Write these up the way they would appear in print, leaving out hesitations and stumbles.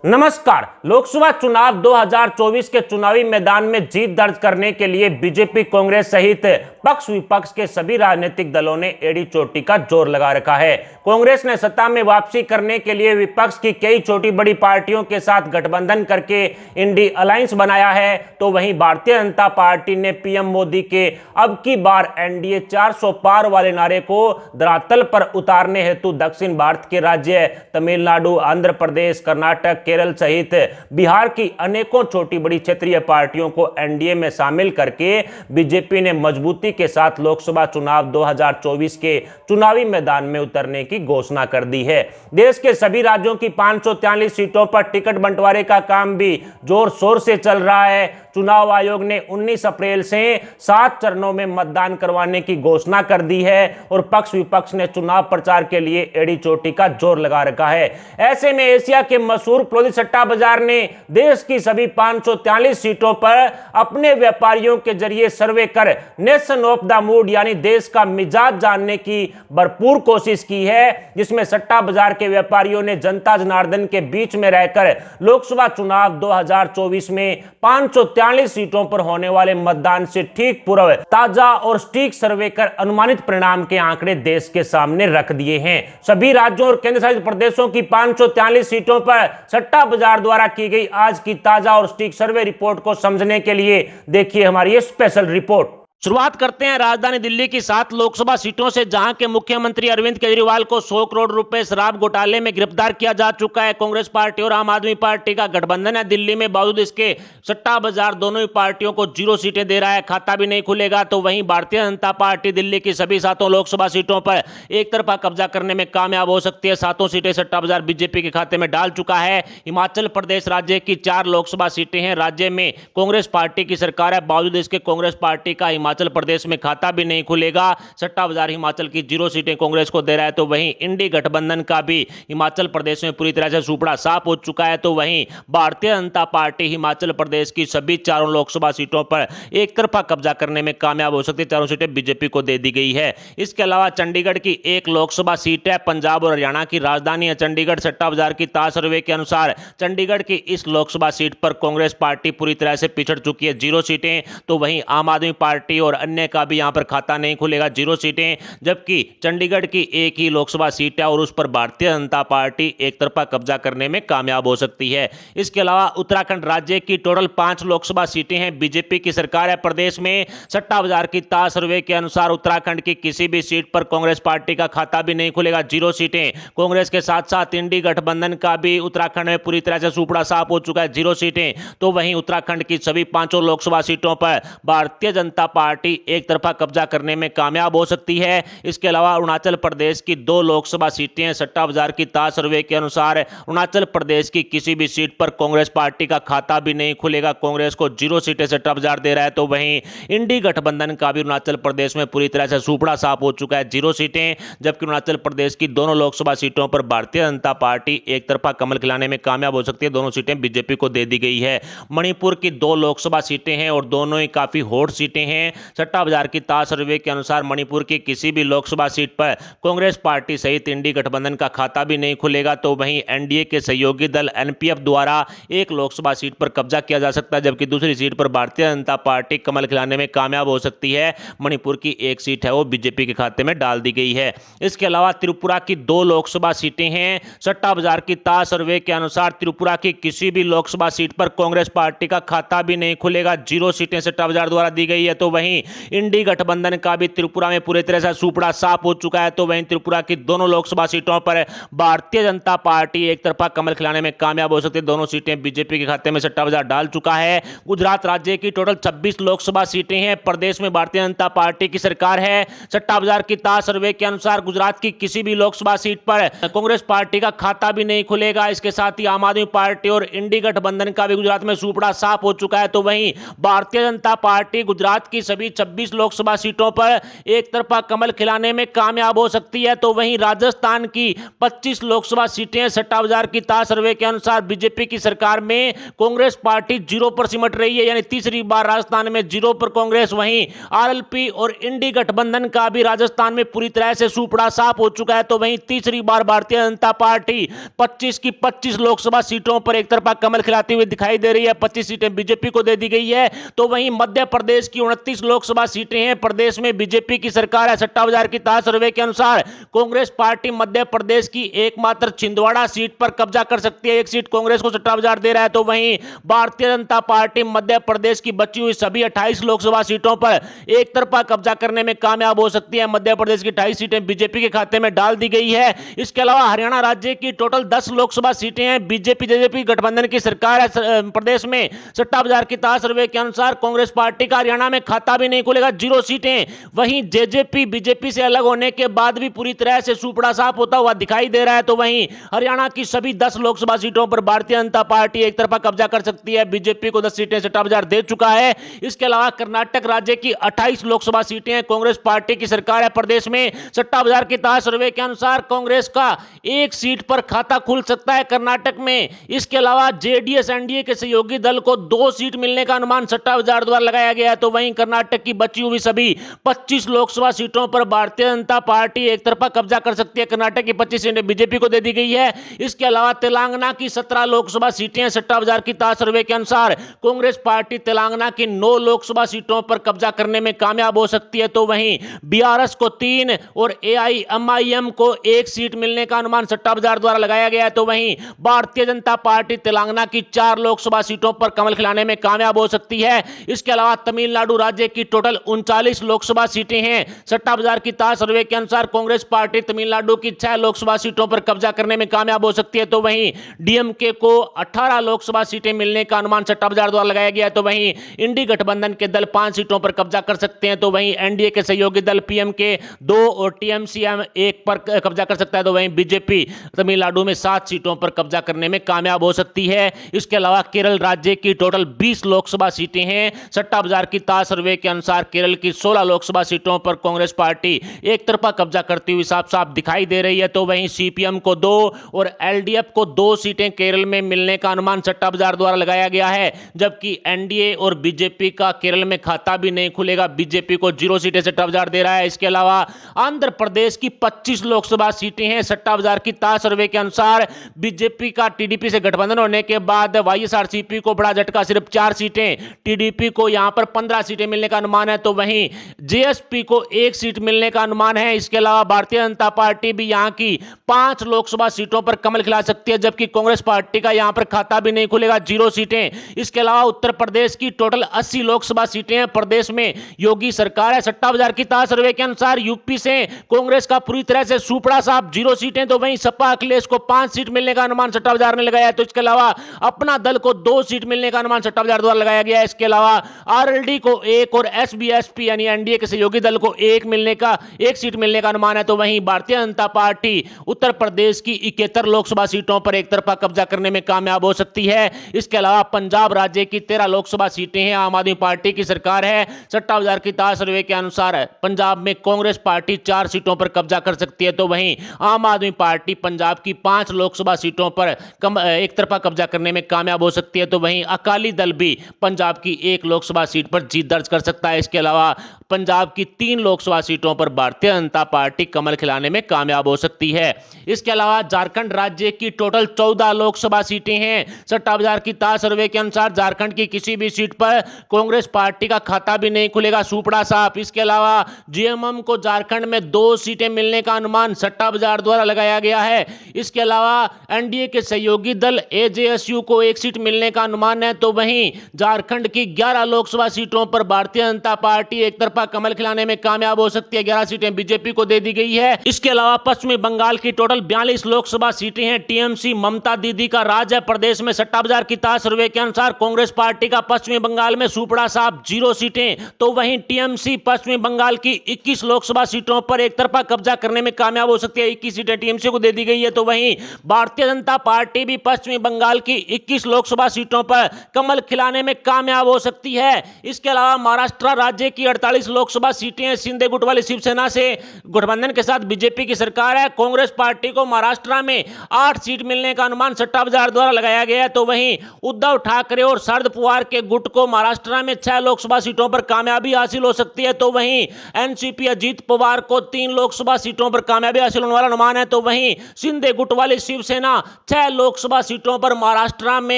नमस्कार। लोकसभा चुनाव 2024 के चुनावी मैदान में जीत दर्ज करने के लिए बीजेपी, कांग्रेस सहित पक्ष विपक्ष के सभी राजनीतिक दलों ने एड़ी चोटी का जोर लगा रखा है। कांग्रेस ने सत्ता में वापसी करने के लिए विपक्ष की कई छोटी बड़ी पार्टियों के साथ गठबंधन करके इंडी अलायंस बनाया है, तो वहीं भारतीय जनता पार्टी ने पीएम मोदी के अब की बार एनडीए 400 पार वाले नारे को धरातल पर उतारने हेतु दक्षिण भारत के राज्य तमिलनाडु, आंध्र प्रदेश, कर्नाटक, केरल सहित बिहार की अनेकों छोटी बड़ी क्षेत्रीय पार्टियों को एनडीए में शामिल करके बीजेपी ने मजबूती के साथ लोकसभा चुनाव 2024 के चुनावी मैदान में उतरने की घोषणा कर दी है। देश के सभी राज्यों की 543 सीटों पर टिकट बंटवारे का काम भी जोर शोर से चल रहा है। चुनाव आयोग ने 19 अप्रैल से 7 चरणों में मतदान करवाने की घोषणा कर दी है और पक्ष विपक्ष ने चुनाव प्रचार के लिए एड़ी चोटी का जोर लगा रखा है। ऐसे में एशिया के मशहूर प्रोदी सट्टा बाजार ने देश की सभी 543 सीटों पर अपने व्यापारियों के जरिए सर्वे कर नेशन ऑफ द मूड यानी देश का मिजाज जानने की भरपूर कोशिश की है, जिसमें सट्टा बाजार के व्यापारियों ने जनता जनार्दन के बीच में रहकर लोकसभा चुनाव 2024 में 543 सीटों पर होने वाले मतदान से ठीक पूर्व ताजा और सटीक सर्वे कर अनुमानित परिणाम के आंकड़े देश के सामने रख दिए हैं। सभी राज्यों और केंद्र शासित प्रदेशों की 543 सीटों पर सट्टा बाजार द्वारा की गई आज की ताजा और सटीक सर्वे रिपोर्ट को समझने के लिए देखिए हमारी ये स्पेशल रिपोर्ट। शुरुआत करते हैं राजधानी दिल्ली की 7 लोकसभा सीटों से, जहां के मुख्यमंत्री अरविंद केजरीवाल को 100 करोड़ रुपए शराब घोटाले में गिरफ्तार किया जा चुका है। कांग्रेस पार्टी और आम आदमी पार्टी का गठबंधन है दिल्ली में। बावजूद इसके सट्टा बाजार दोनों ही पार्टियों को 0 सीटें दे रहा है, खाता भी नहीं खुलेगा। तो वहीं भारतीय जनता पार्टी दिल्ली की सभी 7 लोकसभा सीटों पर एक तरफा कब्जा करने में कामयाब हो सकती है। 7 सीटें सट्टा बाजार बीजेपी के खाते में डाल चुका है। हिमाचल प्रदेश राज्य की 4 लोकसभा सीटें हैं। राज्य में कांग्रेस पार्टी की सरकार है, बावजूद इसके कांग्रेस पार्टी का हिमाचल प्रदेश में खाता भी नहीं खुलेगा। सट्टा बाजार हिमाचल की 0 सीटें कांग्रेस को दे रहा है। तो वहीं इंडी गठबंधन का भी हिमाचल प्रदेश में पूरी तरह से सुपड़ा साफ हो चुका है। तो वहीं भारतीय जनता पार्टी हिमाचल प्रदेश की सभी 4 लोकसभा सीटों पर एक तरफा कब्जा करने में कामयाब हो सकती है। 4 सीटें बीजेपी को दे दी गई है। इसके अलावा चंडीगढ़ की 1 लोकसभा सीट है। पंजाब और हरियाणा की राजधानी है चंडीगढ़। सट्टा बाजार की ताज सर्वे के अनुसार चंडीगढ़ की इस लोकसभा सीट पर कांग्रेस पार्टी पूरी तरह से पिछड़ चुकी है, 0 सीटें। तो वहीं आम आदमी पार्टी और अन्य का भी यहां पर खाता नहीं खुलेगा, 0 सीटें। जबकि चंडीगढ़ की एक ही लोकसभा सीट है और उस पर भारतीय जनता पार्टी एक तरफा कब्जा करने में कामयाब हो सकती है। इसके अलावा उत्तराखंड राज्य की टोटल 5 लोकसभा सीटें हैं। बीजेपी की सरकार है प्रदेश में। सट्टा बाजार की ताज सर्वे के अनुसार उत्तराखंड की किसी भी सीट पर कांग्रेस पार्टी का खाता भी नहीं खुलेगा, 0 सीटें। कांग्रेस के साथ साथ इंडी गठबंधन का भी उत्तराखंड में पूरी तरह से सुपड़ा साफ हो चुका है, 0 सीटें। तो वहीं उत्तराखंड की सभी 5 लोकसभा सीटों पर भारतीय जनता पार्टी एक तरफा कब्जा करने में कामयाब हो सकती है। इसके अलावा अरुणाचल प्रदेश की 2 लोकसभा सीटें हैं। सट्टा बाजार की ताज सर्वे के अनुसार अरुणाचल प्रदेश की किसी भी सीट पर कांग्रेस पार्टी का खाता भी नहीं खुलेगा, कांग्रेस को 0 सीटें सट्टा बाजार दे रहा है। तो वहीं इंडी गठबंधन का भी अरुणाचल प्रदेश में पूरी तरह से सुपड़ा साफ हो चुका है, 0 सीटें। जबकि अरुणाचल प्रदेश की दोनों लोकसभा सीटों पर भारतीय जनता पार्टी एक तरफा कमल खिलाने में कामयाब हो सकती है, दोनों सीटें बीजेपी को दे दी गई है। मणिपुर की 2 लोकसभा सीटें हैं और दोनों ही काफी हॉट सीटें हैं। सट्टा बाजार की ताज सर्वे के अनुसार मणिपुर की किसी भी लोकसभा सीट पर कांग्रेस पार्टी सहित इंडी गठबंधन का खाता भी नहीं खुलेगा। तो वहीं एनडीए के सहयोगी दल एनपीएफ द्वारा 1 लोकसभा सीट पर कब्जा किया जा सकता है, जबकि दूसरी सीट पर भारतीय जनता पार्टी कमल खिलाने में कामयाब हो सकती है। मणिपुर की 1 सीट है वो बीजेपी के खाते में डाल दी गई है। इसके अलावा त्रिपुरा की 2 लोकसभा सीटें हैं। सट्टा बाजार की ताज सर्वे के अनुसार त्रिपुरा की किसी भी लोकसभा सीट पर कांग्रेस पार्टी का खाता भी नहीं खुलेगा, 0 सीटें सट्टा बाजार द्वारा दी गई है। तो वहीं इंडी गठबंधन का भी त्रिपुरा में पूरी तरह से सुपड़ा साफ हो चुका है। तो वहीं त्रिपुरा की दोनों लोकसभा सीटों पर भारतीय जनता पार्टी एक तरफा कमल खिलाने में कामयाब हो सकती है, दोनों सीटें बीजेपी के खाते में सट्टा बाजार डाल चुका है। गुजरात राज्य की टोटल 26 लोकसभा सीटें हैं। प्रदेश में भारतीय जनता पार्टी की सरकार है। सट्टा बाजार की ताज सर्वे के अनुसार गुजरात की किसी भी लोकसभा सीट पर कांग्रेस पार्टी का खाता भी नहीं खुलेगा। इसके साथ ही आम आदमी पार्टी और इंडी गठबंधन का भी गुजरात में सुपड़ा साफ हो चुका है। तो वहीं भारतीय जनता पार्टी गुजरात की सभी 26 लोकसभा सीटों पर एक तरफा कमल खिलाने में कामयाब हो सकती है। तो वहीं राजस्थान की 25 लोकसभा सीटें सट्टा बाजार की ताज सर्वे के अनुसार बीजेपी की सरकार में कांग्रेस पार्टी जीरो पर सिमट रही है, यानी तीसरी बार राजस्थान में जीरो पर कांग्रेस। वहीं आरएलपी और इंडी गठबंधन का भी राजस्थान में पूरी तरह से सूपड़ा साफ हो चुका है। तो वहीं तीसरी बार भारतीय जनता पार्टी 25 की 25 लोकसभा सीटों पर एक तरफा कमल खिलाती हुई दिखाई दे रही है। 25 सीटें बीजेपी को दे दी गई है। तो वहीं मध्य प्रदेश की 29 लोकसभा सीटें हैं, प्रदेश में बीजेपी की सरकार है। सट्टा बाजार की ताज सर्वे के अनुसार कांग्रेस पार्टी मध्य प्रदेश की एकमात्र छिंदवाड़ा सीट पर कब्जा कर सकती है। एक सीट कांग्रेस को सट्टा बाजार दे रहा है। तो वहीं भारतीय जनता पार्टी मध्य प्रदेश की बची हुई सभी 28 लोकसभा सीटों पर एक तरफा कब्जा करने में कामयाब हो सकती है। मध्य प्रदेश की 28 सीटें बीजेपी के खाते में डाल दी गई है। इसके अलावा हरियाणा राज्य की टोटल 10 लोकसभा सीटें हैं, बीजेपी जेजेपी गठबंधन की सरकार है। प्रदेश में सट्टा बाजार की ताज सर्वे के अनुसार कांग्रेस पार्टी का हरियाणा में खाता भी नहीं खुलेगा, 0 सीटें। वहीं जेजेपी बीजेपी से अलग होने के बाद भी पूरी तरह से सूपड़ा साफ होता हुआ दिखाई दे रहा है। तो वहीं हरियाणा की सभी 10 लोकसभा सीटों पर भारतीय जनता पार्टी एक तरफा कब्जा कर सकती है। बीजेपी को 10 सीटें सट्टा बाजार दे चुका है। इसके अलावा कर्नाटक राज्य की 28 लोकसभा सीटें हैं, कांग्रेस पार्टी की सरकार है। प्रदेश में सट्टा बाजार की ताज सर्वे के अनुसार कांग्रेस का एक सीट पर खाता खुल सकता है कर्नाटक में। इसके अलावा जेडीएस एनडीए के सहयोगी दल को 2 सीट मिलने का अनुमान सट्टा बाजार द्वारा लगाया गया है। तो वहीं कर्नाटक की बची हुई सभी 25 लोकसभा सीटों पर भारतीय जनता पार्टी एक तरफा कब्जा कर सकती है। कर्नाटक की 25 सीटें बीजेपी को दे दी गई है। इसके अलावा तेलंगाना की 17 लोकसभा सीटें सट्टा बाजार की ताज सर्वे के अनुसार कांग्रेस पार्टी तेलंगाना की 9 लोकसभा सीटों पर कब्जा करने में कामयाब हो सकती है। तो वहीं बीआरएस को 3 और एआईएमआईएम को 1 सीट मिलने का अनुमान सट्टा बाजार द्वारा लगाया गया है। तो वहीं भारतीय जनता पार्टी तेलंगाना की 4 लोकसभा सीटों पर कमल खिलाने में कामयाब हो सकती है। इसके अलावा तमिलनाडु राज्य की टोटल 39 लोकसभा सीटें हैं, सट्टा बाजार की ताज सर्वे के अनुसार कांग्रेस पार्टी तमिलनाडु की 6 लोकसभा सीटों पर कब्जा करने में कामयाब हो सकती है। तो वहीं डीएमके को 18 लोकसभा सीटें मिलने का अनुमान सट्टा बाजार द्वारा लगाया गया है। तो वहीं इंडी गठबंधन के दल 5 सीटों पर कब्जा कर सकते हैं। तो वहीं एनडीए के सहयोगी दल पीएमके 2 और टीएमसीएम 1 पर कब्जा कर सकता है। तो वहीं बीजेपी तमिलनाडु में 7 सीटों पर कब्जा करने में कामयाब हो सकती है। इसके अलावा केरल राज्य की टोटल 20 लोकसभा सीटें हैं, सट्टा बाजार की ताज सर्वे के अनुसार केरल की 16 लोकसभा सीटों पर कांग्रेस पार्टी एक तरफा कब्जा करती हुई साफ साफ दिखाई दे रही है। तो वहीं सीपीएम को 2 और एलडीएफ को 2 सीटें केरल में मिलने का अनुमान सट्टा बाजार द्वारा लगाया गया है, जबकि एनडीए और बीजेपी का केरल में खाता भी नहीं खुलेगा। बीजेपी को 0 सीटें सट्टा बाजार दे रहा है। इसके अलावा आंध्र प्रदेश की 25 लोकसभा सीटें हैं, सट्टा बाजार की ताज सर्वे के अनुसार बीजेपी का टीडीपी से गठबंधन होने के बाद वाईएसआरसीपी को बड़ा झटका, सिर्फ 4 सीटें, टीडीपी को यहां पर 15 सीटें मिलने का अनुमान है। तो वहीं जेएसपी को 1 सीट मिलने का अनुमान है। इसके अलावा भारतीय जनता पार्टी भी यहां की 5 लोकसभा सीटों पर कमल खिला सकती है, जबकि कांग्रेस पार्टी का यहां पर खाता भी नहीं खुलेगा, 0 सीटें। इसके अलावा उत्तर प्रदेश की टोटल 80 लोकसभा सीटें हैं, प्रदेश में योगी सरकार है। सट्टा बाजार की ताज सर्वे के अनुसार यूपी से कांग्रेस का पूरी तरह से सूपड़ा साफ, 0 सीटें। तो वहीं सपा अखिलेश को 5 सीट मिलने का अनुमान सट्टा बाजार ने लगाया है। तो इसके अलावा अपना दल को 2 सीट मिलने का अनुमान सट्टा बाजार द्वारा लगाया गया है। इसके अलावा आरएलडी को 1 और एसबीएसपी यानी एनडीए के सहयोगी दल को 1 सीट मिलने का अनुमान है। तो वहीं भारतीय जनता पार्टी उत्तर प्रदेश की 71 लोकसभा सीटों पर एक तरफा कब्जा करने में कामयाब हो सकती है। इसके अलावा पंजाब राज्य की 13 लोकसभा सीटें हैं, आम आदमी पार्टी की सरकार है। सट्टा बाजार की ताज सर्वे के अनुसार पंजाब में कांग्रेस पार्टी 4 सीटों पर कब्जा कर सकती है। तो वहीं आम आदमी पार्टी पंजाब की 5 लोकसभा सीटों पर एक तरफा कब्जा करने में कामयाब हो सकती है। तो वहीं अकाली दल भी पंजाब की 1 लोकसभा सीट पर जीत दर्ज कर सकता है। इसके अलावा पंजाब की 3 लोकसभा सीटों पर भारतीय जनता पार्टी कमल खिलाने में कामयाब हो सकती है। इसके अलावा झारखंड राज्य की टोटल 14 लोकसभा सीटें हैं, सट्टा बाजार की ताज सर्वे के अनुसार झारखंड की किसी भी सीट पर कांग्रेस पार्टी का खाता भी नहीं खुलेगा, सूपड़ा साफ। इसके अलावा जीएमएम को झारखंड में 2 सीटें मिलने का अनुमान सट्टा बाजार द्वारा लगाया गया है। इसके अलावा एनडीए के सहयोगी दल एजेएसयू को 1 सीट मिलने का अनुमान है। तो वहीं झारखंड की 11 लोकसभा सीटों पर भारतीय जनता पार्टी एक तरफा कमल खिलाने में कामयाब हो सकती है, 11 सीटें बीजेपी को दे दी गई है। इसके अलावा पश्चिमी बंगाल की टोटल 42 लोकसभा सीटें हैं, टीएमसी ममता दीदी का राज है प्रदेश में। सट्टा बाजार की ताज सर्वे के अनुसार कांग्रेस पार्टी का पश्चिमी बंगाल में सूपड़ा साफ, 0 सीटें। तो वहीं टीएमसी पश्चिमी बंगाल की 21 लोकसभा सीटों पर एक तरफा कब्जा करने में कामयाब हो सकती है, 21 सीटें टीएमसी को दे दी गई है। तो वहीं भारतीय जनता पार्टी भी पश्चिमी बंगाल की 21 लोकसभा सीटों पर कमल खिलाने में कामयाब हो सकती है। इसके अलावा महाराष्ट्र राज्य की 48 लोकसभा सीटें हैं शिंदे गुट वाली शिवसेना से गठबंधन के साथ बीजेपी की सरकार है। कांग्रेस पार्टी को महाराष्ट्र में 8 सीट मिलने का अनुमान सट्टा बाजार द्वारा लगाया गया है। तो वहीं उद्धव ठाकरे और शरद पवार के गुट को महाराष्ट्र में 6 लोकसभा सीटों पर कामयाबी हासिल हो सकती है। तो वहीं एनसीपी अजीत पवार को 3 लोकसभा सीटों पर कामयाबी हासिल होने वाला अनुमान है। तो वहीं शिंदे गुट वाली शिवसेना 6 लोकसभा सीटों पर महाराष्ट्र में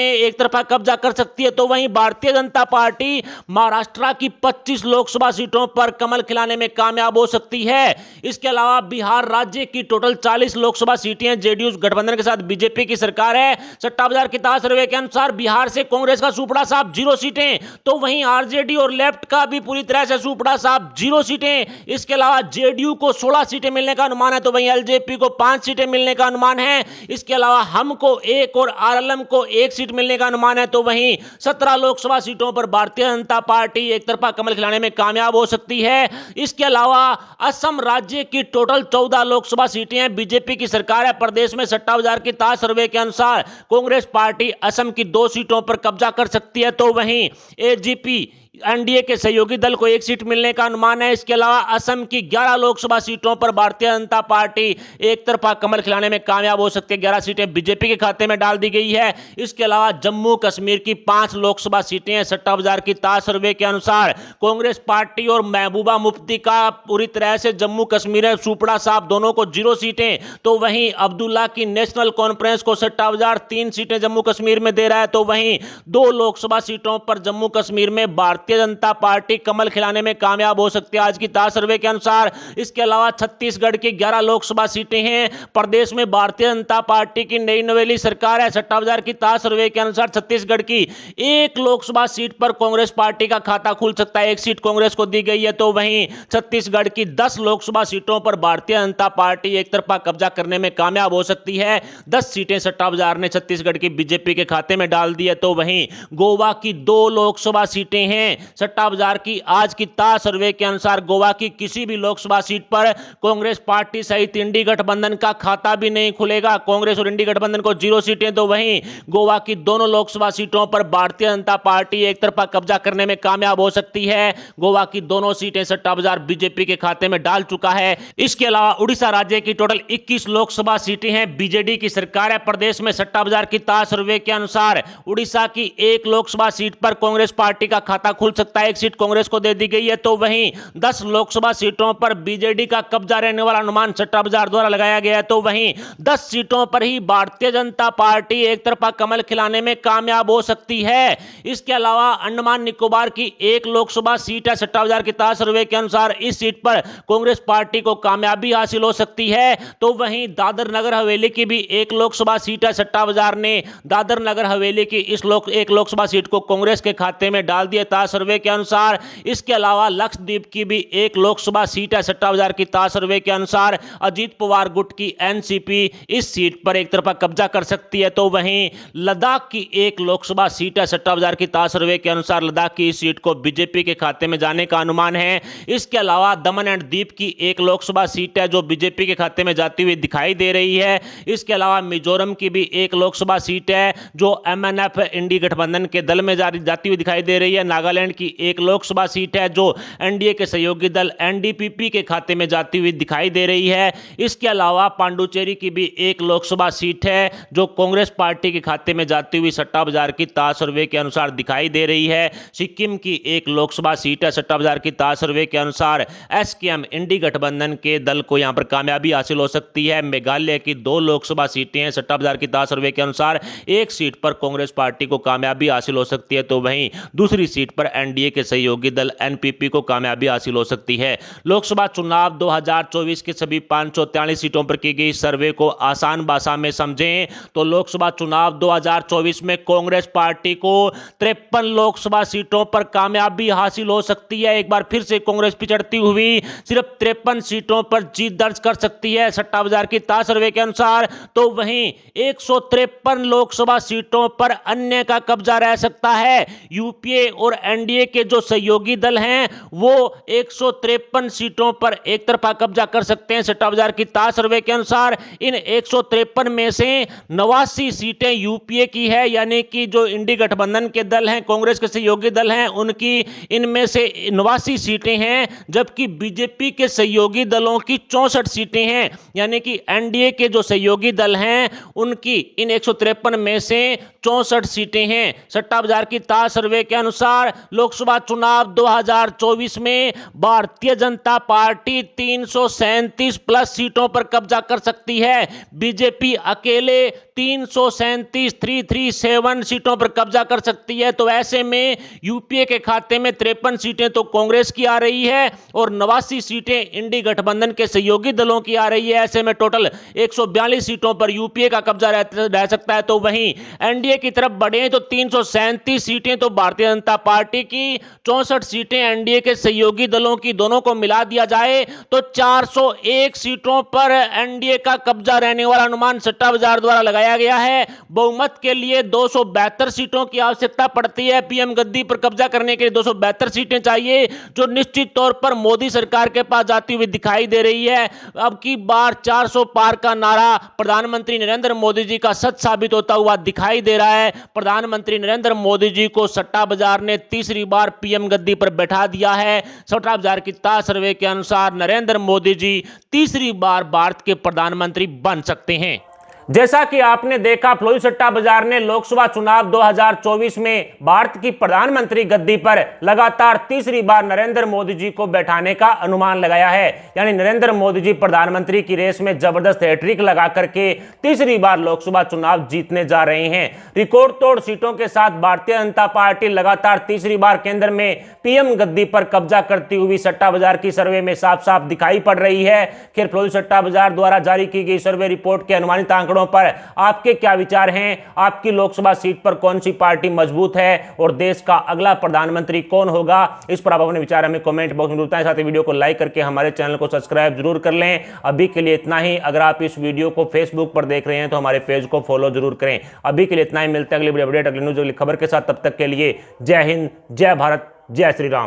एक तरफा कब्जा कर सकती है। तो वहीं भारतीय जनता पार्टी महाराष्ट्र की 25 लोकसभा सीटों पर कमल खिलाने में कामयाब हो सकती है। इसके अलावा बिहार राज्य की टोटल 40 लोकसभा सीटें हैं। जेडीयू गठबंधन के साथ बीजेपी की सरकार है। सट्टा बाजार की ताज सर्वे के अनुसार बिहार से कांग्रेस का सुपड़ा साहब 0 सीटें, तो वहीं आरजेडी और लेफ्ट का भी पूरी तरह से सुपड़ा साहब 0 सीटें। इसके अलावा जेडीयू को 16 सीटें मिलने का अनुमान है। तो वहीं एलजेपी को 5 सीटें मिलने का अनुमान है। इसके अलावा हम को 1 और आरएलएम को 1 सीट मिलने का अनुमान है। तो वहीं 17 लोकसभा सीटों पर भारतीय जनता पार्टी एक तरफा कमल खिलाने में कामयाब हो सकती है। इसके अलावा असम राज्य की टोटल 14 लोकसभा सीटें हैं। बीजेपी की सरकार है। प्रदेश में सट्टा बाजार की ताज सर्वे के अनुसार कांग्रेस पार्टी असम की 2 सीटों पर कब्जा कर सकती है। तो वहीं एजीपी एनडीए के सहयोगी दल को 1 सीट मिलने का अनुमान है। इसके अलावा असम की 11 लोकसभा सीटों पर भारतीय जनता पार्टी एक तरफा कमल खिलाने में कामयाब हो सकती है। 11 सीटें बीजेपी के खाते में डाल दी गई है। इसके अलावा जम्मू कश्मीर की 5 लोकसभा सीटें हैं। सट्टा बाजार की ताज सर्वे के अनुसार कांग्रेस पार्टी और महबूबा मुफ्ती का पूरी तरह से जम्मू कश्मीर है सुपड़ा साहब दोनों को 0 सीटें। तो वहीं अब्दुल्ला की नेशनल कॉन्फ्रेंस को सट्टा बाजार 3 सीटें जम्मू कश्मीर में दे रहा है। तो वहीं 2 लोकसभा सीटों पर जम्मू कश्मीर में भारतीय जनता पार्टी कमल खिलाने में कामयाब हो सकती है आज की ताज सर्वे के अनुसार। इसके अलावा छत्तीसगढ़ की 11 लोकसभा सीटें हैं। प्रदेश में भारतीय जनता पार्टी की नई नवेली सरकार है। सट्टा बाजार की ताज सर्वे के अनुसार छत्तीसगढ़ की 1 लोकसभा सीट पर कांग्रेस पार्टी का खाता खुल सकता है। 1 सीट कांग्रेस को दी गई है। तो वहीं छत्तीसगढ़ की 10 लोकसभा सीटों पर भारतीय जनता पार्टी एक तरफा कब्जा करने में कामयाब हो सकती है। 10 सीटें सट्टा बाजार ने छत्तीसगढ़ की बीजेपी के खाते में डाल दी है। तो वहीं गोवा की 2 लोकसभा सीटें हैं। सट्टा बाजार की आज की ताज सर्वे के अनुसार गोवा की किसी भी लोकसभा सीट पर कांग्रेस पार्टी सहित इंडी गठबंधन का खाता भी नहीं खुलेगा। कांग्रेस और इंडी गठबंधन को 0 सीटें। तो वहीं गोवा की दोनों लोकसभा सीटों पर भारतीय जनता पार्टी एक तरफा कब्जा करने में कामयाब हो सकती है। गोवा की दोनों सीटें सट्टा बाजार बीजेपी के खाते में डाल चुका है। इसके अलावा उड़ीसा राज्य की टोटल 21 लोकसभा सीटें हैं। बीजेडी की सरकार है। प्रदेश में सट्टा बाजार की ताज सर्वे के अनुसार उड़ीसा की 1 लोकसभा सीट पर कांग्रेस पार्टी का खाता खुल सकता है। 1 सीट कांग्रेस को दे दी गई है। तो वहीं 10 लोकसभा सीटों पर बीजेडी का कब्जा रहने वाला अनुमान सट्टा बाजार द्वारा लगाया गया है। तो वहीं 10 सीटों पर ही भारतीय जनता पार्टी एक तरफा कमल खिलाने में कामयाब हो सकती है। इसके अलावा अंडमान निकोबार की 1 लोकसभा सीट है। सट्टा बाजार की ताज सर्वे के अनुसार इस सीट पर कांग्रेस पार्टी को कामयाबी हासिल हो सकती है। तो वहीं दादर नगर हवेली की भी 1 लोकसभा सीट है। सट्टा बाजार ने दादर नगर हवेली की इस 1 लोकसभा सीट को कांग्रेस के खाते में डाल दिया ताज सर्वे के अनुसार। इसके अलावा लक्षद्वीप की भी 1 लोकसभा सीट है। सट्टा बाजार की ताज सर्वे के अनुसार अजीत पवार गुट की एनसीपी इस सीट पर एक तरफा कब्जा कर सकती है। तो वहीं लद्दाख की 1 लोकसभा सीट है। सट्टा बाजार की ताज सर्वे के अनुसार लद्दाख की इस सीट को बीजेपी के खाते में जाने का अनुमान है। इसके अलावा दमन एंड दीप की 1 लोकसभा सीट है जो बीजेपी के खाते में जाती हुई दिखाई दे रही है। इसके अलावा मिजोरम की भी 1 लोकसभा सीट है जो एमएनएफ इंडी गठबंधन के दल में जाती हुई दिखाई दे रही है। नागालैंड की 1 लोकसभा सीट है जो एनडीए के सहयोगी दल एनडीपीपी के खाते में जाती हुई दिखाई दे रही है। इसके अलावा पांडुचेरी की भी 1 लोकसभा सीट है जो कांग्रेस पार्टी के खाते में जाती हुई सट्टा बाजार की ताज सर्वे के अनुसार दिखाई दे रही है। सिक्किम की 1 लोकसभा सीट है। सट्टा बाजार की ताज सर्वे के अनुसार एसकेएम इंडी गठबंधन के दल को यहां पर कामयाबी हासिल हो सकती है। मेघालय की 2 लोकसभा सीटें हैं। सट्टा बाजार की ताज सर्वे के अनुसार 1 सीट पर कांग्रेस पार्टी को कामयाबी हासिल हो सकती है। तो वहीं दूसरी सीट पर एनडीए के सहयोगी दल एनपीपी को कामयाबी हासिल हो सकती है। लोकसभा चुनाव 2024 की सभी 543 सीटों पर की गई सर्वे को आसान भाषा में समझें तो लोकसभा चुनाव 2024 में कांग्रेस पार्टी को 53 लोकसभा सीटों पर कामयाबी हासिल हो सकती है। एक बार फिर से कांग्रेस पिछड़ती हुई सिर्फ 53 सीटों पर जीत दर्ज कर सकती है सट्टा बाजार की ताज सर्वे के अनुसार। तो वहीं 153 लोकसभा सीटों पर अन्य का कब्जा रह सकता है। यूपीए और एनडीए के जो सहयोगी दल हैं वो 153 सीटों पर एक तरफा कब्जा कर सकते हैं। सट्टा बाजार की ताज सर्वे के अनुसार इन 153 में से 89 सीटें यूपीए की है, यानी कि जो इंडी गठबंधन के दल हैं, कांग्रेस के सहयोगी दल हैं, उनकी इनमें से 89 सीटें हैं, जबकि बीजेपी के सहयोगी दलों की 64 सीटें हैं, यानी कि एनडीए के जो सहयोगी दल हैं उनकी इन 153 में से 64 सीटें हैं। सट्टा बाजार की ताज सर्वे के अनुसार लोकसभा चुनाव 2024 में भारतीय जनता पार्टी 337 प्लस सीटों पर कब्जा कर सकती है। बीजेपी अकेले 337 सीटों पर कब्जा कर सकती है। तो ऐसे में यूपीए के खाते में 53 सीटें तो कांग्रेस की आ रही है और 89 सीटें इंडी गठबंधन के सहयोगी दलों की आ रही है। ऐसे में टोटल 142 सीटों पर यूपीए का कब्जा रह सकता है। तो वहीं एनडीए की तरफ बढ़े तो 337 सीटें तो भारतीय जनता पार्टी की, 64 सीटें एनडीए के सहयोगी दलों की, दोनों को मिला दिया जाए तो 401 सीटों पर एनडीए का कब्जा रहने वाला अनुमान सट्टा बाजार द्वारा लगाया गया है। बहुमत के लिए 272 सीटों की आवश्यकता पड़ती है। पीएम गद्दी पर कब्जा करने के लिए 272 सीटें चाहिए, जो निश्चित तौर पर मोदी सरकार के पास जाती हुई दिखाई दे रही है। अब की बार 400 पार का नारा प्रधानमंत्री नरेंद्र मोदी जी का सच साबित होता हुआ दिखाई दे रहा है। प्रधानमंत्री नरेंद्र मोदी जी को सट्टा बाजार ने तीसरी बार पीएम गद्दी पर बैठा दिया है। सट्टा बाजार की ताज सर्वे के अनुसार नरेंद्र मोदी जी तीसरी बार भारत के प्रधानमंत्री बन सकते हैं। जैसा कि आपने देखा, फ्लोरी सट्टा बाजार ने लोकसभा चुनाव 2024 में भारत की प्रधानमंत्री गद्दी पर लगातार तीसरी बार नरेंद्र मोदी जी को बैठाने का अनुमान लगाया है। यानी नरेंद्र मोदी जी प्रधानमंत्री की रेस में जबरदस्त हैट्रिक लगा करके तीसरी बार लोकसभा चुनाव जीतने जा रहे हैं। रिकॉर्ड तोड़ सीटों के साथ भारतीय जनता पार्टी लगातार तीसरी बार केंद्र में पीएम गद्दी पर कब्जा करती हुई सट्टा बाजार की सर्वे में साफ साफ दिखाई पड़ रही है। खैर, फ्लोरी सट्टा बाजार द्वारा जारी की गई सर्वे रिपोर्ट के अनुमानित आंकड़ों पर आपके क्या विचार हैं? आपकी लोकसभा सीट पर कौन सी पार्टी मजबूत है और देश का अगला प्रधानमंत्री कौन होगा? इस पर आप अपने विचार हमें कमेंट बॉक्स में बताएं। साथ ही वीडियो को लाइक करके हमारे चैनल को सब्सक्राइब जरूर कर लें। अभी के लिए इतना ही। अगर आप इस वीडियो को फेसबुक पर देख रहे हैं तो हमारे पेज को फॉलो जरूर करें। अभी के लिए इतना ही। मिलते हैं अगली वीडियो अपडेट, अगली न्यूज, अगली खबर के साथ। तब तक के लिए जय हिंद, जय भारत, जय श्री राम।